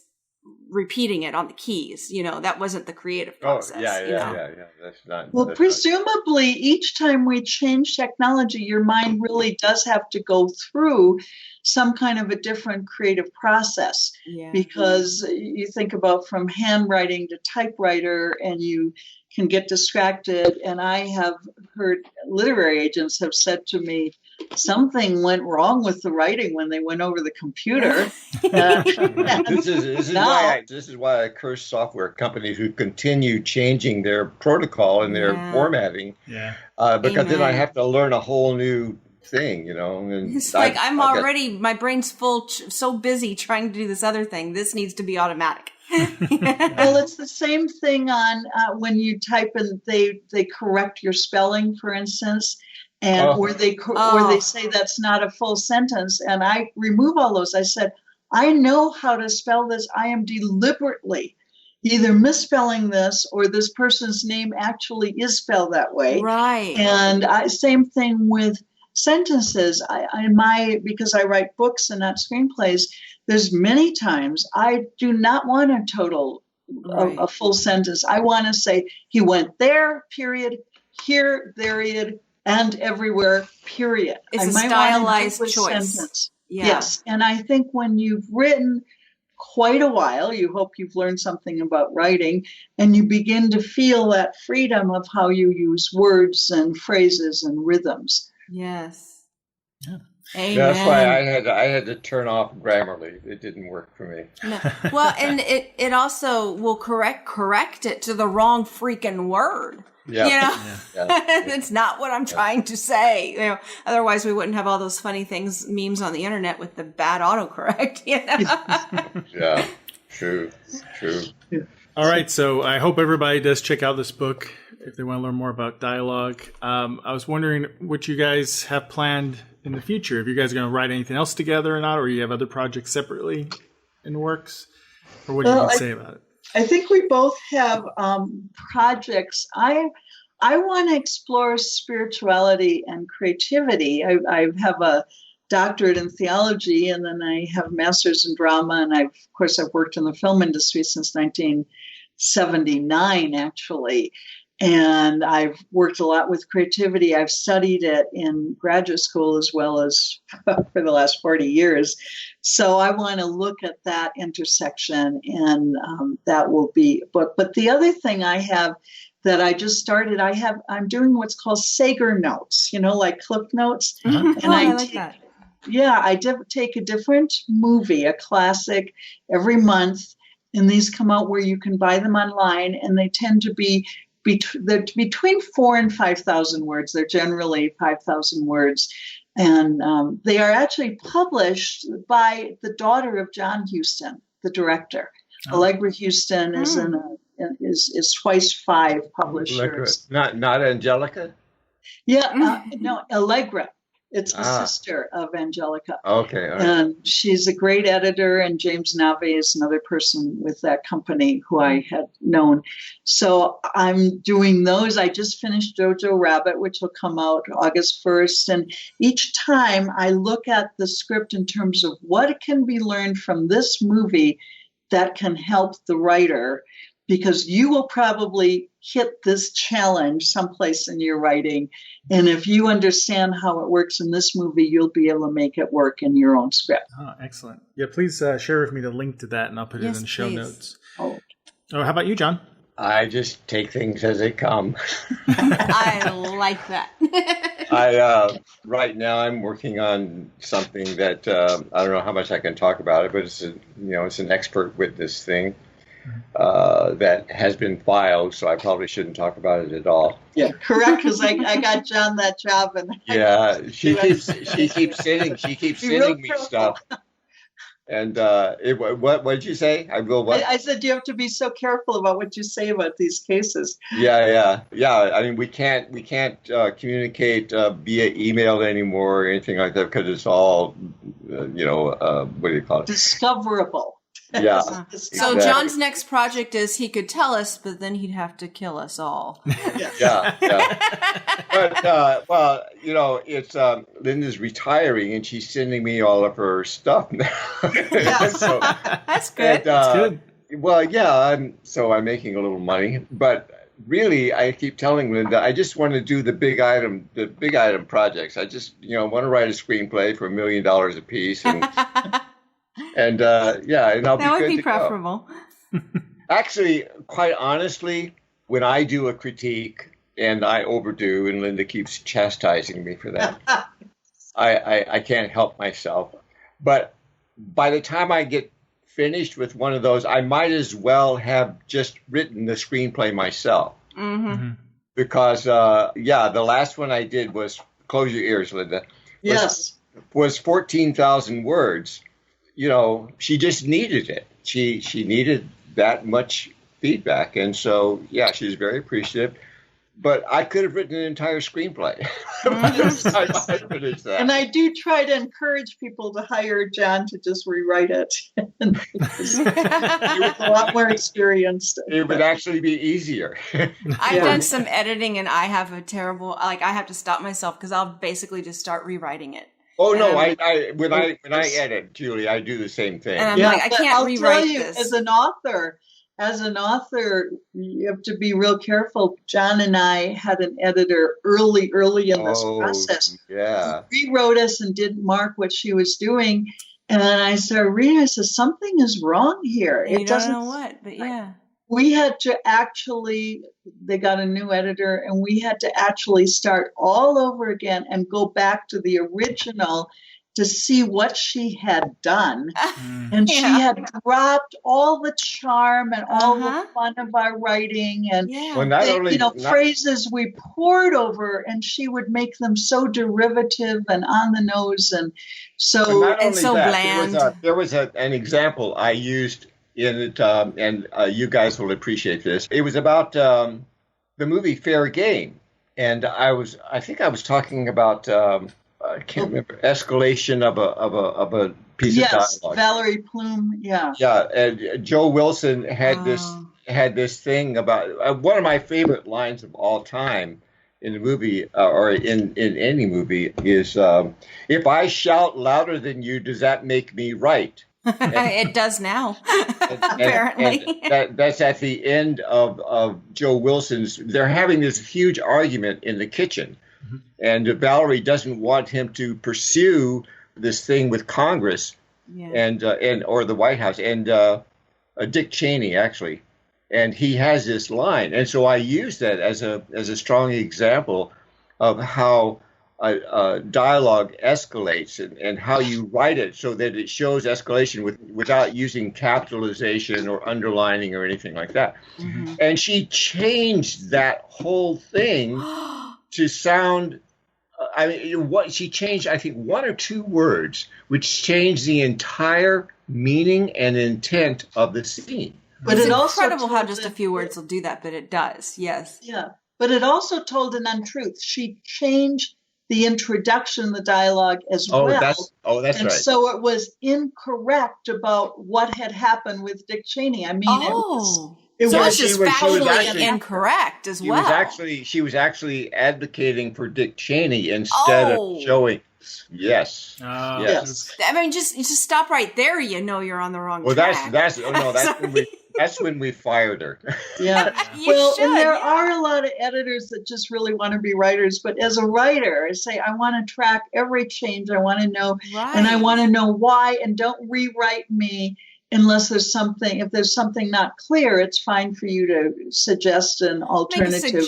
[SPEAKER 3] repeating it on the keys. That wasn't the creative process.
[SPEAKER 5] Yeah. That's not.
[SPEAKER 4] Well,
[SPEAKER 5] that's
[SPEAKER 4] presumably each time we change technology, your mind really does have to go through some kind of a different creative process.
[SPEAKER 3] Yeah.
[SPEAKER 4] Because you think about from handwriting to typewriter and you can get distracted. And I have heard literary agents have said to me, something went wrong with the writing when they went over the computer.
[SPEAKER 5] This is why I curse software companies who continue changing their protocol and their formatting.
[SPEAKER 2] Yeah.
[SPEAKER 5] Because then I have to learn a whole new thing, And
[SPEAKER 3] it's like my brain's full, so busy trying to do this other thing. This needs to be automatic.
[SPEAKER 4] Well, it's the same thing on when you type in, they correct your spelling, for instance, and or they say that's not a full sentence, and I remove all those. I said, I know how to spell this. I am deliberately either misspelling this or this person's name actually is spelled that way.
[SPEAKER 3] Right.
[SPEAKER 4] And same thing with sentences. Because I write books and not screenplays, there's many times I do not want a total a full sentence. I want to say he went there, period, here, there, and everywhere, period.
[SPEAKER 3] It's
[SPEAKER 4] I
[SPEAKER 3] a
[SPEAKER 4] might
[SPEAKER 3] stylized
[SPEAKER 4] want to do a
[SPEAKER 3] choice.
[SPEAKER 4] sentence.
[SPEAKER 3] Yeah.
[SPEAKER 4] Yes, and I think when you've written quite a while, you hope you've learned something about writing, and you begin to feel that freedom of how you use words and phrases and rhythms.
[SPEAKER 3] Yes.
[SPEAKER 2] Yeah.
[SPEAKER 3] Amen.
[SPEAKER 5] That's why I had to turn off Grammarly. It didn't work for me.
[SPEAKER 3] No. Well, and it also will correct it to the wrong freaking word.
[SPEAKER 5] Yeah.
[SPEAKER 3] You know, that's not what I'm trying to say. You know, otherwise we wouldn't have all those funny things, memes on the internet with the bad autocorrect. You know?
[SPEAKER 5] Yeah. True.
[SPEAKER 4] Yeah.
[SPEAKER 2] All right, so I hope everybody does check out this book if they want to learn more about dialogue. I was wondering what you guys have planned in the future. If you guys are going to write anything else together or not, or you have other projects separately in the works, or what you can say about it.
[SPEAKER 4] I think we both have projects. I want to explore spirituality and creativity. I have a doctorate in theology, and then I have a master's in drama, and I've worked in the film industry since 1979, actually. And I've worked a lot with creativity. I've studied it in graduate school as well as for the last 40 years. So I want to look at that intersection, and that will be a book. But the other thing I have that I just started, I'm doing what's called Seger notes, like Cliff Notes.
[SPEAKER 3] Mm-hmm.
[SPEAKER 4] And
[SPEAKER 3] I like that.
[SPEAKER 4] Yeah, I take a different movie, a classic, every month. And these come out where you can buy them online, and they tend to be between 4,000 and 5,000 words. They're generally 5,000 words. And they are actually published by the daughter of John Huston, the director. Oh. Allegra Huston is twice 5 publishers.
[SPEAKER 5] Allegra. Not Angelica?
[SPEAKER 4] Yeah, no, Allegra. It's the sister of Angelica.
[SPEAKER 5] Okay. All right.
[SPEAKER 4] And she's a great editor, and James Nave is another person with that company who I had known. So I'm doing those. I just finished Jojo Rabbit, which will come out August 1st. And each time I look at the script in terms of what can be learned from this movie that can help the writer, because you will probably hit this challenge someplace in your writing. And if you understand how it works in this movie, you'll be able to make it work in your own script.
[SPEAKER 2] Oh, excellent. Yeah, please share with me the link to that, and I'll put it in the show notes.
[SPEAKER 4] Oh,
[SPEAKER 2] how about you, John?
[SPEAKER 5] I just take things as they come.
[SPEAKER 3] I like that.
[SPEAKER 5] Right now I'm working on something that I don't know how much I can talk about it, but it's an expert witness thing. That has been filed, so I probably shouldn't talk about it at all.
[SPEAKER 4] Yeah, Correct, because I got John that job, and
[SPEAKER 5] she keeps sending me stuff. And what did you say?
[SPEAKER 4] I said you have to be so careful about what you say about these cases.
[SPEAKER 5] Yeah. I mean, we can't communicate via email anymore or anything like that because it's all what do you call it?
[SPEAKER 4] Discoverable.
[SPEAKER 5] Yeah.
[SPEAKER 3] So
[SPEAKER 5] exactly.
[SPEAKER 3] John's next project is he could tell us, but then he'd have to kill us all.
[SPEAKER 5] Yeah. But it's Linda's retiring, and she's sending me all of her stuff now.
[SPEAKER 3] Yeah.
[SPEAKER 5] So,
[SPEAKER 3] that's good.
[SPEAKER 2] That's good.
[SPEAKER 5] Well, yeah. I'm making a little money, but really, I keep telling Linda, I just want to do the big item projects. I just want to write a screenplay for $1 million a piece, and. And I'll be good.
[SPEAKER 3] That would be preferable.
[SPEAKER 5] Actually, quite honestly, when I do a critique and I overdo, and Linda keeps chastising me for that, I can't help myself. But by the time I get finished with one of those, I might as well have just written the screenplay myself. Mm-hmm. Because, the last one I did was, close your ears, Linda. Was 14,000 words. She just needed it. She needed that much feedback. And so, yeah, she's very appreciative. But I could have written an entire screenplay by the time I finished that.
[SPEAKER 4] And I do try to encourage people to hire John to just rewrite it. He was a lot more experienced.
[SPEAKER 5] It would actually be easier.
[SPEAKER 3] I've done some editing, and I have a terrible, I have to stop myself because I'll basically just start rewriting it.
[SPEAKER 5] Oh no! When I edit, Julie, I do the same thing.
[SPEAKER 3] And I'm like, I can't
[SPEAKER 4] I'll
[SPEAKER 3] rewrite
[SPEAKER 4] tell you,
[SPEAKER 3] this.
[SPEAKER 4] As an author, you have to be real careful. John and I had an editor early in this process.
[SPEAKER 5] Yeah.
[SPEAKER 4] He rewrote us and didn't mark what she was doing. And then I started reading. I said, something is wrong here.
[SPEAKER 3] And you don't know what, but yeah.
[SPEAKER 4] We had to they got a new editor, and we had to actually start all over again and go back to the original to see what she had done. And she had dropped all the charm and all the fun of our writing and phrases we poured over, and she would make them so derivative and on the nose, and so
[SPEAKER 3] bland.
[SPEAKER 5] There was an example I used in it, and you guys will appreciate this. It was about the movie Fair Game, and I think I was talking about I can't remember, escalation of a piece of dialogue.
[SPEAKER 4] Yes, Valerie Plume, yeah.
[SPEAKER 5] Yeah, and Joe Wilson had this thing about one of my favorite lines of all time in the movie or in any movie is, if I shout louder than you, does that make me right?
[SPEAKER 3] It does now, apparently.
[SPEAKER 5] And that's at the end of Joe Wilson's. They're having this huge argument in the kitchen. And Valerie doesn't want him to pursue this thing with Congress and or the White House and Dick Cheney actually, and he has this line, and so I use that as a strong example of how dialogue escalates and how you write it so that it shows escalation without using capitalization or underlining or anything like that. And she changed that whole thing to sound, she changed, I think, one or two words, which changed the entire meaning and intent of the scene.
[SPEAKER 3] But it's incredible how just a few words will do that, but it does, yes.
[SPEAKER 4] Yeah, but it also told an untruth. She changed the introduction, the dialogue as well.
[SPEAKER 5] That's right.
[SPEAKER 4] And so it was incorrect about what had happened with Dick Cheney. I mean, it was
[SPEAKER 3] just factually incorrect as well.
[SPEAKER 5] She was actually advocating for Dick Cheney instead of showing. Yes. Yes.
[SPEAKER 3] I mean, just stop right there. You know, you're on the wrong track.
[SPEAKER 5] That's when we fired her.
[SPEAKER 4] Yeah. And there are a lot of editors that just really want to be writers. But as a writer, I say, I want to track every change. I want to know, and I want to know why. And don't rewrite me unless there's something. If there's something not clear, it's fine for you to suggest an alternative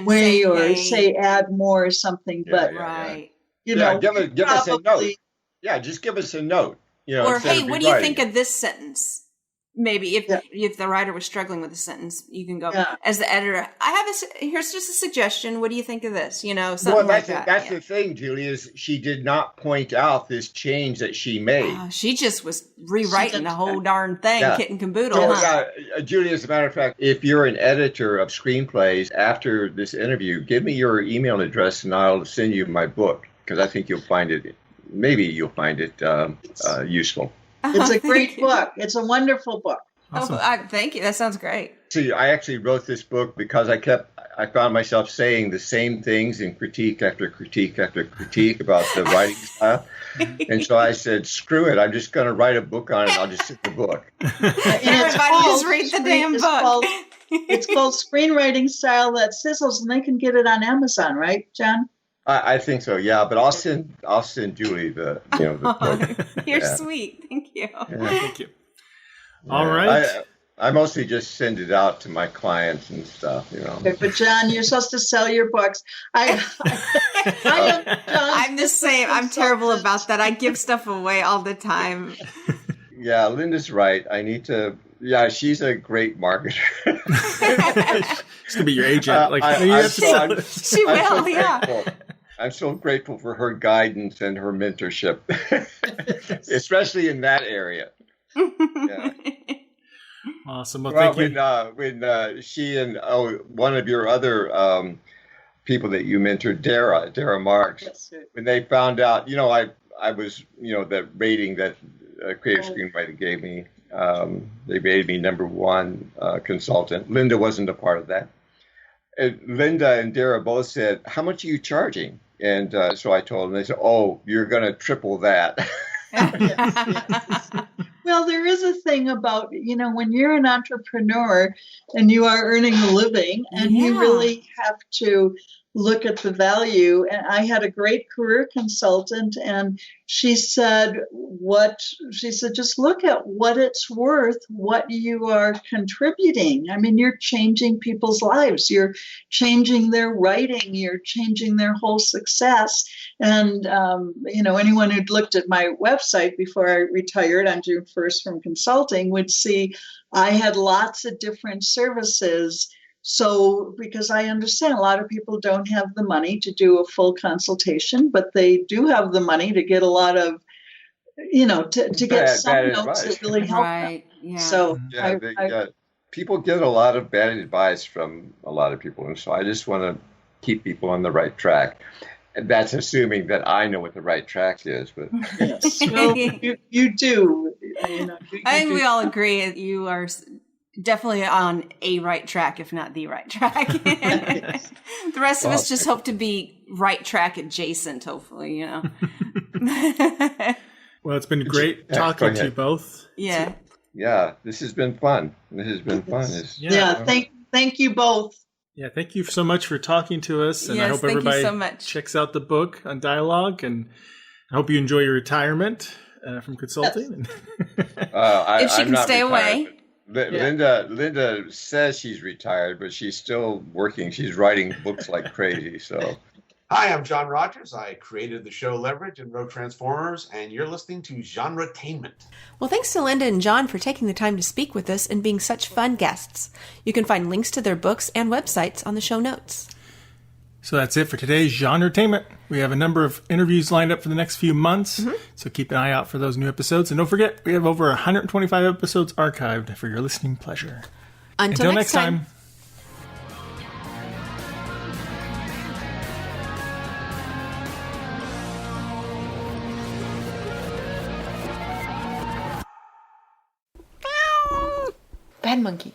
[SPEAKER 4] way, or say add more or something. But you know,
[SPEAKER 5] give us a note. Yeah, just give us a note. You know,
[SPEAKER 3] or hey, what do you think of this sentence? Maybe if the writer was struggling with a sentence, you can go as the editor. Here's just a suggestion. What do you think of this? You know, something like that.
[SPEAKER 5] That's the thing, Julie, is she did not point out this change that she made.
[SPEAKER 3] She just was rewriting the whole darn thing, kit and caboodle.
[SPEAKER 5] Julie, as a matter of fact, if you're an editor of screenplays, after this interview, give me your email address and I'll send you my book, because I think you'll find it. Maybe you'll find it useful.
[SPEAKER 4] It's a great book. It's a wonderful book.
[SPEAKER 2] Awesome.
[SPEAKER 3] Thank you. That sounds great.
[SPEAKER 5] See, I actually wrote this book because I found myself saying the same things in critique after critique after critique about the writing style. And so I said, screw it. I'm just going to write a book on it. I'll just sit the book.
[SPEAKER 3] Everybody just read the damn book.
[SPEAKER 4] It's called Screenwriting Style That Sizzles, and they can get it on Amazon, right, John?
[SPEAKER 5] I think so, yeah. But I'll send Julie the book.
[SPEAKER 3] You're sweet. Thank you.
[SPEAKER 2] Yeah, thank you. All right.
[SPEAKER 5] I mostly just send it out to my clients and stuff, you know.
[SPEAKER 4] Okay, but John, you're supposed to sell your books. I'm
[SPEAKER 3] the same. I'm terrible about that. I give stuff away all the time.
[SPEAKER 5] Yeah, Linda's right. I need to. Yeah, she's a great marketer.
[SPEAKER 2] She's gonna be your agent.
[SPEAKER 3] She will. Yeah.
[SPEAKER 5] I'm so grateful for her guidance and her mentorship, especially in that area. Yeah.
[SPEAKER 2] Awesome. Well,
[SPEAKER 5] Well,
[SPEAKER 2] thank you.
[SPEAKER 5] when she and one of your other people that you mentored, Dara Marks,
[SPEAKER 4] Yes, sir.
[SPEAKER 5] when they found out, I was, the rating that Creative Screenwriting gave me, they made me #1 consultant. Linda wasn't a part of that. And Linda and Dara both said, "How much are you charging?" And so I told them. They said, "Oh, you're going to triple that."
[SPEAKER 4] Yes. Well, there is a thing about, when you're an entrepreneur and you are earning a living and you really have to look at the value. And I had a great career consultant, and she said, just look at what it's worth, what you are contributing. I mean, you're changing people's lives. You're changing their writing. You're changing their whole success. And, anyone who'd looked at my website before I retired on June 1st from consulting would see I had lots of different services. So, because I understand a lot of people don't have the money to do a full consultation, but they do have the money to get a lot of, to get some notes that really help them.
[SPEAKER 3] Yeah.
[SPEAKER 4] So,
[SPEAKER 5] people get a lot of bad advice from a lot of people. And so I just want to keep people on the right track. And that's assuming that I know what the right track is. But
[SPEAKER 4] yes, well, you do.
[SPEAKER 3] I think we all agree that you are definitely on a right track, if not the right track. The rest of us just hope to be right track adjacent, hopefully,
[SPEAKER 2] Well, it's been great talking to you both.
[SPEAKER 3] Yeah.
[SPEAKER 5] Yeah, this has been fun.
[SPEAKER 4] Thank you both.
[SPEAKER 2] Yeah, thank you so much for talking to us. And I hope everybody checks out the book on Dialogue. And I hope you enjoy your retirement from consulting.
[SPEAKER 5] Yes.
[SPEAKER 3] If she can stay away.
[SPEAKER 5] Linda says she's retired, but she's still working. She's writing books like crazy. So,
[SPEAKER 6] hi, I'm John Rogers. I created the show Leverage and wrote Transformers, and you're listening to Genretainment.
[SPEAKER 3] Well, thanks to Linda and John for taking the time to speak with us and being such fun guests. You can find links to their books and websites on the show notes.
[SPEAKER 2] So that's it for today's Genretainment. We have a number of interviews lined up for the next few months, so keep an eye out for those new episodes. And don't forget, we have over 125 episodes archived for your listening pleasure.
[SPEAKER 3] Until next time. Bad monkey.